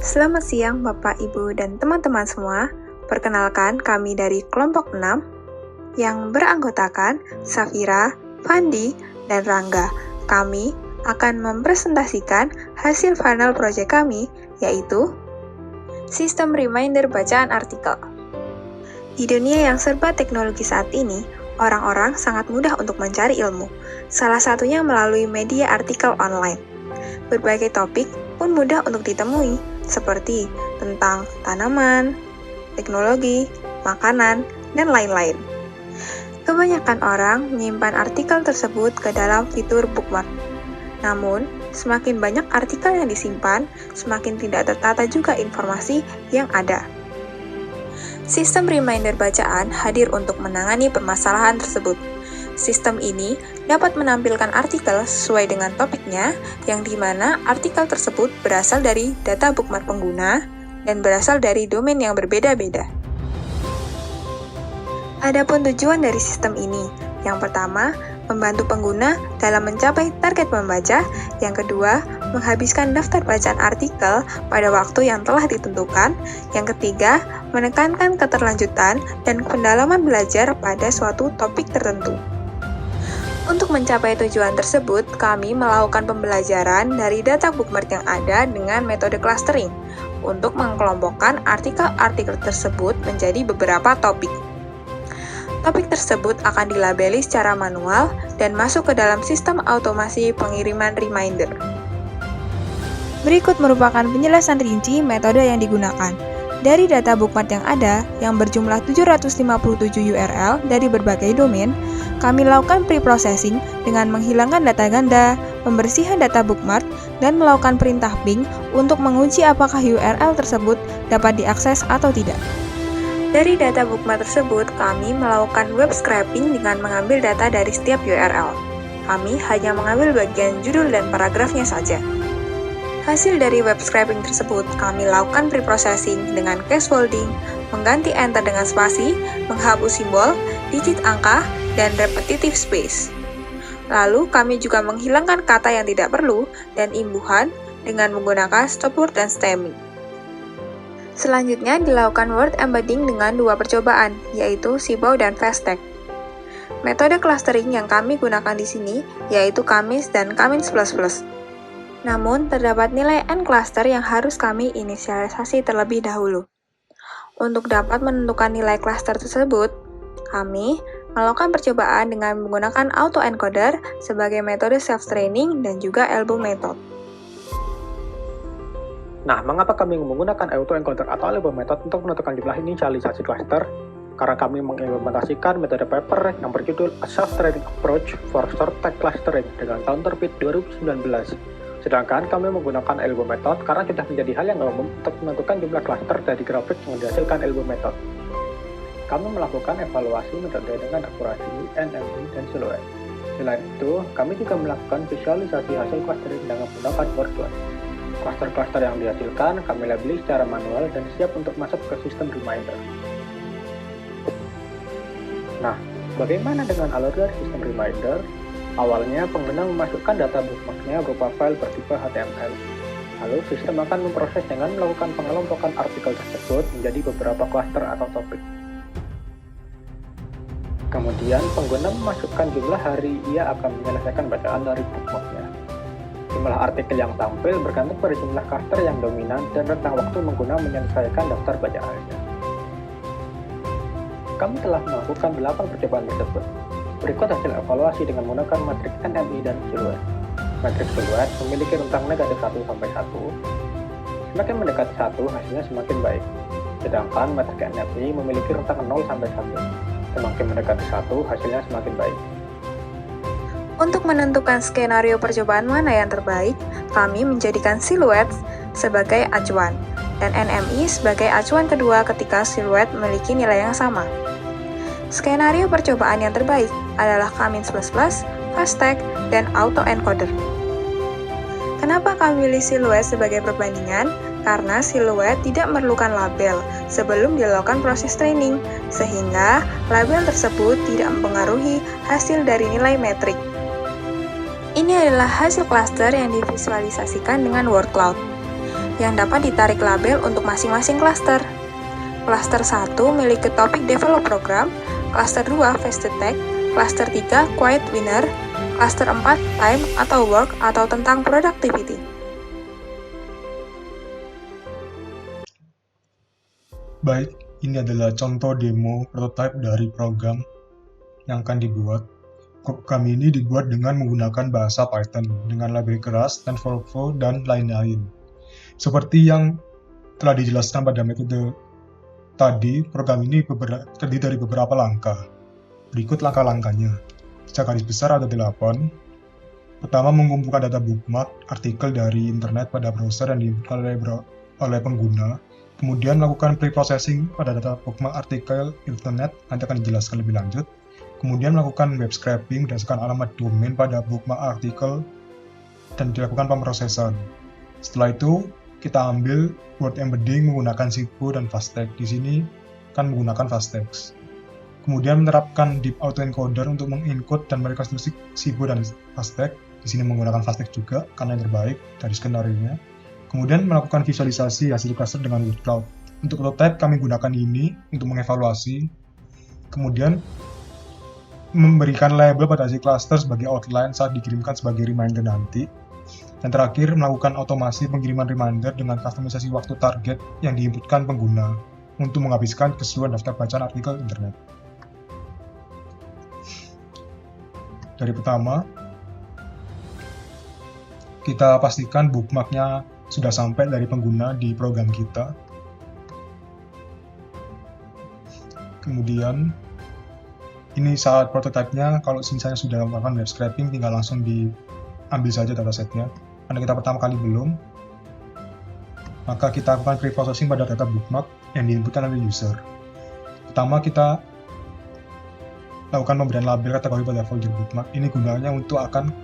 Selamat siang Bapak, Ibu, dan teman-teman semua. Perkenalkan kami dari kelompok 6 yang beranggotakan Safira, Fandi, dan Rangga. Kami akan mempresentasikan hasil final project kami, yaitu sistem reminder bacaan artikel. Di dunia yang serba teknologi saat ini, orang-orang sangat mudah untuk mencari ilmu, salah satunya melalui media artikel online. Berbagai topik pun mudah untuk ditemui, seperti tentang tanaman, teknologi, makanan, dan lain-lain. Kebanyakan orang menyimpan artikel tersebut ke dalam fitur bookmark. Namun, semakin banyak artikel yang disimpan, semakin tidak tertata juga informasi yang ada. Sistem reminder bacaan hadir untuk menangani permasalahan tersebut. Sistem ini dapat menampilkan artikel sesuai dengan topiknya, yang dimana artikel tersebut berasal dari data bookmark pengguna dan berasal dari domain yang berbeda-beda. Adapun tujuan dari sistem ini, yang pertama, membantu pengguna dalam mencapai target membaca, yang kedua, menghabiskan daftar bacaan artikel pada waktu yang telah ditentukan, yang ketiga, menekankan keterlanjutan dan pendalaman belajar pada suatu topik tertentu. Untuk mencapai tujuan tersebut, kami melakukan pembelajaran dari data bookmark yang ada dengan metode clustering untuk mengelompokkan artikel-artikel tersebut menjadi beberapa topik. Topik tersebut akan dilabeli secara manual dan masuk ke dalam sistem automasi pengiriman reminder. Berikut merupakan penjelasan rinci metode yang digunakan. Dari data bookmark yang ada, yang berjumlah 757 URL dari berbagai domain, kami lakukan pre-processing dengan menghilangkan data ganda, pembersihan data bookmark, dan melakukan perintah ping untuk menguji apakah URL tersebut dapat diakses atau tidak. Dari data bookmark tersebut, kami melakukan web scraping dengan mengambil data dari setiap URL. Kami hanya mengambil bagian judul dan paragrafnya saja. Hasil dari web scraping tersebut, kami lakukan pre-processing dengan case folding, mengganti enter dengan spasi, menghapus simbol, digit angka, dan repetitive space. Lalu, kami juga menghilangkan kata yang tidak perlu dan imbuhan dengan menggunakan stop word dan stemming. Selanjutnya, dilakukan word embedding dengan dua percobaan, yaitu Sibau dan Fastech. Metode clustering yang kami gunakan di sini, yaitu Kamis dan Kamins++. Namun, terdapat nilai N cluster yang harus kami inisialisasi terlebih dahulu. Untuk dapat menentukan nilai cluster tersebut, kami melakukan percobaan dengan menggunakan autoencoder sebagai metode self-training dan juga elbow method. Nah, mengapa kami menggunakan autoencoder atau elbow method untuk menentukan jumlah inisialisasi cluster? Karena kami mengimplementasikan metode paper yang berjudul A Self-Training Approach for Short Text Clustering dengan tahun terbit 2019. Sedangkan kami menggunakan elbow method karena sudah menjadi hal yang umum untuk menentukan jumlah cluster dari grafik yang dihasilkan elbow method. Kami melakukan evaluasi metode dengan akurasi NMI dan silhouette. Selain itu, kami juga melakukan visualisasi hasil clustering dengan menggunakan workflow. Cluster-cluster yang dihasilkan kami labeli secara manual dan siap untuk masuk ke sistem reminder. Nah, bagaimana dengan alur dari sistem reminder? Awalnya, pengguna memasukkan data bookmarknya berupa file bertipe HTML. Lalu, sistem akan memproses dengan melakukan pengelompokan artikel tersebut menjadi beberapa cluster atau topik. Kemudian, pengguna memasukkan jumlah hari ia akan menyelesaikan bacaan dari bookmarknya. Jumlah artikel yang tampil bergantung pada jumlah cluster yang dominan dan rentang waktu pengguna menyelesaikan daftar bacaannya. Kami telah melakukan 8 percobaan tersebut. Berikut hasil evaluasi dengan menggunakan matriks NMI dan silhouette. Matriks silhouette memiliki rentang negatif 1 sampai 1. Semakin mendekati 1, hasilnya semakin baik. Sedangkan matriks NMI memiliki rentang 0 sampai 1. Semakin mendekati 1, hasilnya semakin baik. Untuk menentukan skenario percobaan mana yang terbaik, kami menjadikan silhouette sebagai acuan, dan NMI sebagai acuan kedua ketika silhouette memiliki nilai yang sama. Skenario percobaan yang terbaik adalah Kamins++, Fastech, dan autoencoder. Kenapa kami pilih silhouette sebagai perbandingan? Karena silhouette tidak memerlukan label sebelum dilakukan proses training, sehingga label tersebut tidak mempengaruhi hasil dari nilai metrik. Ini adalah hasil cluster yang divisualisasikan dengan word cloud. yang dapat ditarik label untuk masing-masing klaster. Klaster 1 milik ke Topic Develop Program, klaster 2 Fast Attack, klaster 3 Quiet Winner, klaster 4 Time atau Work atau tentang Productivity. Baik, ini adalah contoh demo prototipe dari program yang akan dibuat. Program ini dibuat dengan menggunakan bahasa Python dengan label keras, TensorFlow, dan lain-lain. Seperti yang telah dijelaskan pada metode tadi, program ini terdiri dari beberapa langkah. Berikut langkah-langkahnya. Secara garis besar ada 8. Pertama, mengumpulkan data bookmark artikel dari internet pada browser yang diinput oleh pengguna. Kemudian melakukan pre-processing pada data bookmark artikel internet, nanti akan dijelaskan lebih lanjut. Kemudian melakukan web scraping berdasarkan alamat domain pada bookmark artikel dan dilakukan pemrosesan. Setelah itu, kita ambil word embedding menggunakan Sibo dan Fasttext. Di sini kan menggunakan Fasttext. Kemudian menerapkan deep autoencoder untuk mengencode dan merekonstruksi Sibo dan Fasttext. Di sini menggunakan Fasttext juga karena yang terbaik dari skenario-nya. Kemudian melakukan visualisasi hasil cluster dengan word cloud. Untuk prototype kami gunakan ini untuk mengevaluasi. Kemudian memberikan label pada hasil cluster sebagai outline saat dikirimkan sebagai reminder nanti. Dan terakhir, melakukan otomasi pengiriman reminder dengan customisasi waktu target yang diinputkan pengguna untuk menghabiskan keseluruhan daftar bacaan artikel internet. Dari pertama, kita pastikan bookmarknya sudah sampai dari pengguna di program kita. Kemudian, ini saat prototipenya, kalau misalnya sudah melakukan web scraping, tinggal langsung diambil saja datasetnya. Karena kita pertama kali belum, maka kita lakukan pre-processing pada data bookmark yang diinputkan oleh user. Pertama, kita lakukan pemberian label kategori pada folder bookmark. Ini gunanya untuk akan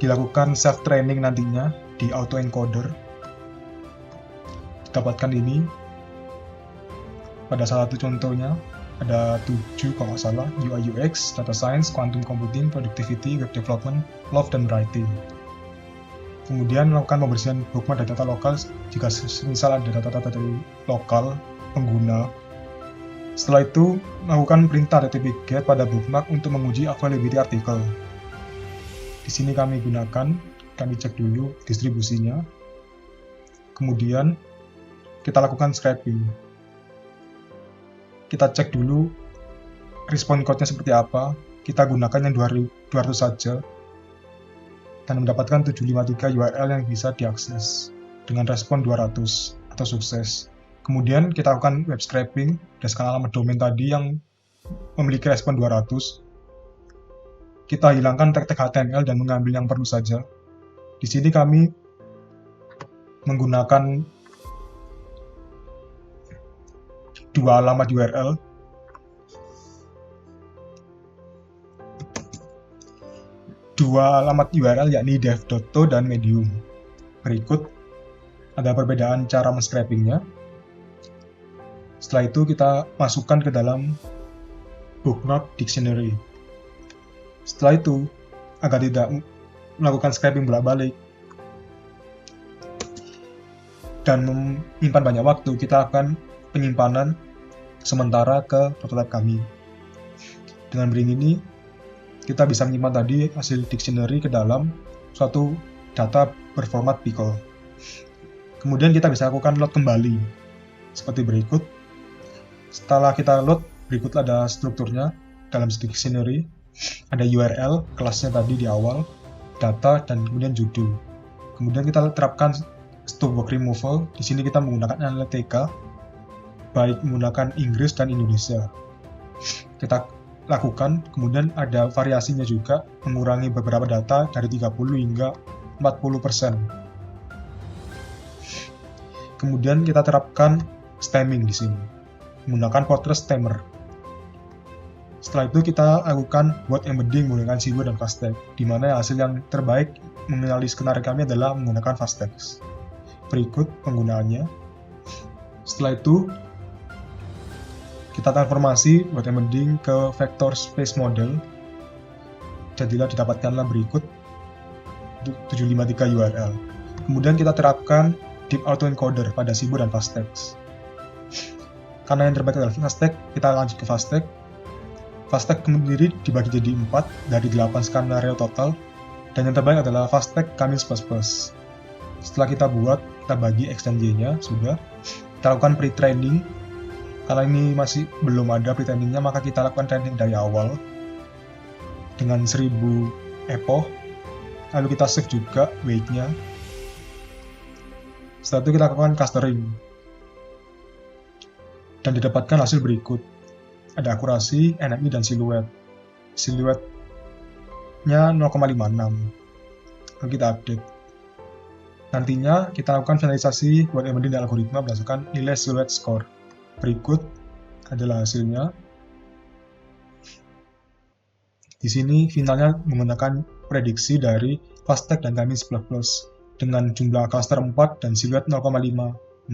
dilakukan self-training nantinya di autoencoder. Dapatkan ini pada salah satu contohnya. Ada 7 kalau nggak salah, UI UX, Data Science, Quantum Computing, Productivity, Web Development, Love, dan Writing. Kemudian melakukan pembersihan bookmark dan data lokal jika misal ada data-data dari lokal pengguna. Setelah itu, melakukan perintah HTTP GET pada bookmark untuk menguji availability artikel. Di sini kami cek dulu distribusinya. Kemudian, kita lakukan scraping. Kita cek dulu respon code-nya seperti apa. Kita gunakan yang 200 saja dan mendapatkan 753 URL yang bisa diakses dengan respon 200 atau sukses. Kemudian kita lakukan web scraping berdasarkan alamat domain tadi yang memiliki respon 200. Kita hilangkan tag-tag HTML dan mengambil yang perlu saja. Di sini kami menggunakan 2 alamat URL. Dua alamat URL yakni dev.to dan medium. Berikut ada perbedaan cara men-scrapingnya. Setelah itu kita masukkan ke dalam bookmark dictionary. Setelah itu, agar tidak melakukan scraping bolak-balik dan menyimpan banyak waktu, kita akan penyimpanan sementara ke prototipe kami. Dengan Bring ini, kita bisa menyimpan tadi hasil dictionary ke dalam suatu data berformat pickle. Kemudian kita bisa lakukan load kembali seperti berikut. Setelah kita load, berikut ada strukturnya dalam dictionary. Ada URL, kelasnya tadi di awal, data, dan kemudian judul. Kemudian kita terapkan stop work removal. Di sini kita menggunakan Analytica, baik menggunakan Inggris dan Indonesia. Kita lakukan, kemudian ada variasinya juga, mengurangi beberapa data dari 30 hingga 40%. Kemudian kita terapkan stemming di sini, menggunakan Fortress Stemmer. Setelah itu kita lakukan word embedding menggunakan Sibo dan Fasttext, di mana hasil yang terbaik mengenali skenario kami adalah menggunakan Fasttext. Berikut penggunaannya. Setelah itu, kita transformasi word embedding ke vector space model. Jadilah didapatkanlah berikut 753 URL. Kemudian kita terapkan Deep Autoencoder pada Cibo dan Fastext. Karena yang terbaik adalah Fastext, kita lanjut ke Fastext. Fastext sendiri dibagi jadi 4 dari 8 skenario total, dan yang terbaik adalah Fastext Camis++. Setelah kita buat, kita bagi X dan Y-nya, sudah. Kita lakukan pre-training. Karena ini masih belum ada pre-trainingnya, maka kita lakukan training dari awal dengan 1000 epoch. Lalu kita save juga weight-nya. Setelah itu kita lakukan clustering. Dan didapatkan hasil berikut. Ada akurasi, NMI, dan siluet. Siluetnya 0,56. Lalu kita update. Nantinya kita lakukan finalisasi word embedding dan algoritma berdasarkan nilai siluet score. Berikut adalah hasilnya. Di sini finalnya menggunakan prediksi dari Fastext dan Camis++ dengan jumlah cluster 4 dan siluet 0,56.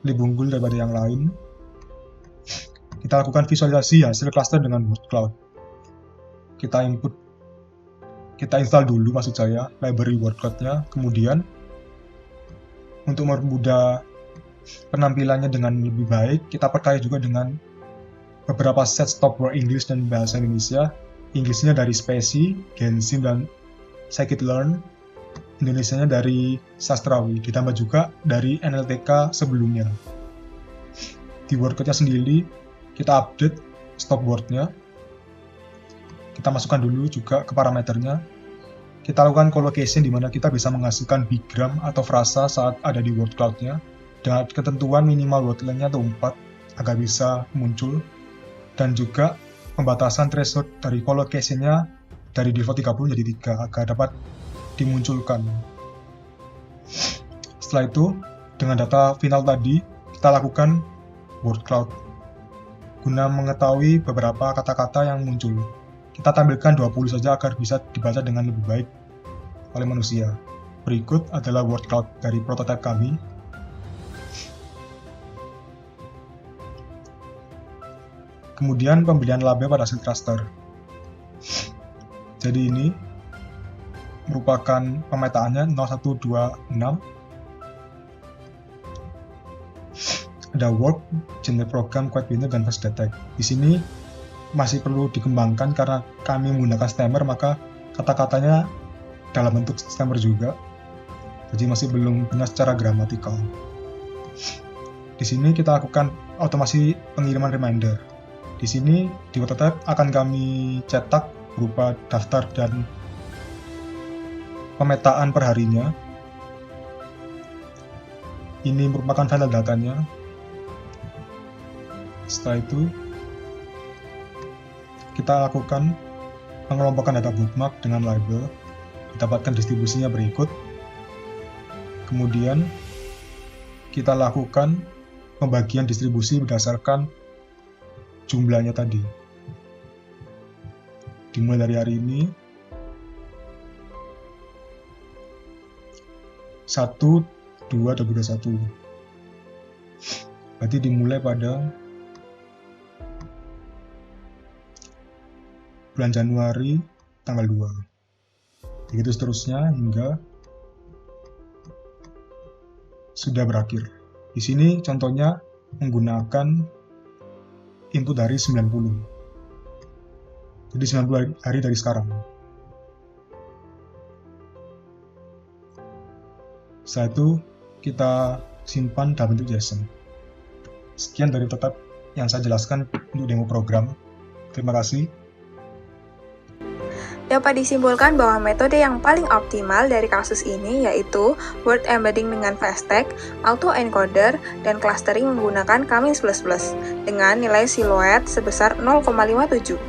Lebih unggul daripada yang lain. Kita lakukan visualisasi hasil cluster dengan word cloud. Kita install dulu maksud saya library word cloud-nya. Kemudian untuk mempermudah penampilannya dengan lebih baik, kita perkaya juga dengan beberapa set stop word English dan bahasa Indonesia. Inggrisnya dari Spesi, Gensim, dan Scikit-learn. Indonesianya dari Sastrawi, ditambah juga dari NLTK sebelumnya. Di word cloud-nya sendiri, kita update stop word-nya. Kita masukkan dulu juga ke parameternya. Kita lakukan collocation di mana kita bisa menghasilkan bigram atau frasa saat ada di word cloud-nya dengan ketentuan minimal word length-nya itu 4 agar bisa muncul, dan juga pembatasan threshold dari collocation-nya dari default 30 jadi 3 agar dapat dimunculkan. Setelah itu, dengan data final tadi, kita lakukan word cloud guna mengetahui beberapa kata-kata yang muncul. Kita tampilkan 20 saja agar bisa dibaca dengan lebih baik oleh manusia. Berikut adalah word cloud dari prototipe kami. Kemudian pembelian laba pada hasil cluster. Jadi ini merupakan pemetaannya 0126. Ada work, generate program, quite winner, dan first detect. Di sini masih perlu dikembangkan karena kami menggunakan stammer, maka kata-katanya dalam bentuk stammer juga. Jadi masih belum benar secara gramatikal. Di sini kita lakukan otomasi pengiriman reminder. Di sini di prototype akan kami cetak berupa daftar dan pemetaan perharinya. Ini merupakan file datanya. Setelah itu kita lakukan pengelompokan data bookmark dengan label, didapatkan distribusinya berikut. Kemudian kita lakukan pembagian distribusi berdasarkan jumlahnya tadi. Dimulai dari hari ini 1, 2, 2021. Berarti dimulai pada bulan Januari tanggal 2. Begitu seterusnya hingga sudah berakhir. Di sini contohnya menggunakan input dari 90. Jadi 90 hari dari sekarang. Setelah itu kita simpan dalam bentuk JSON. Sekian dari prototipe yang saya jelaskan untuk demo program. Terima kasih. Dapat disimpulkan bahwa metode yang paling optimal dari kasus ini yaitu word embedding dengan Fastext, autoencoder, dan clustering menggunakan Camis++ dengan nilai siluet sebesar 0,57.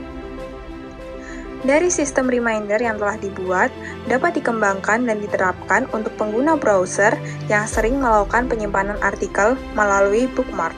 Dari sistem reminder yang telah dibuat, dapat dikembangkan dan diterapkan untuk pengguna browser yang sering melakukan penyimpanan artikel melalui bookmark.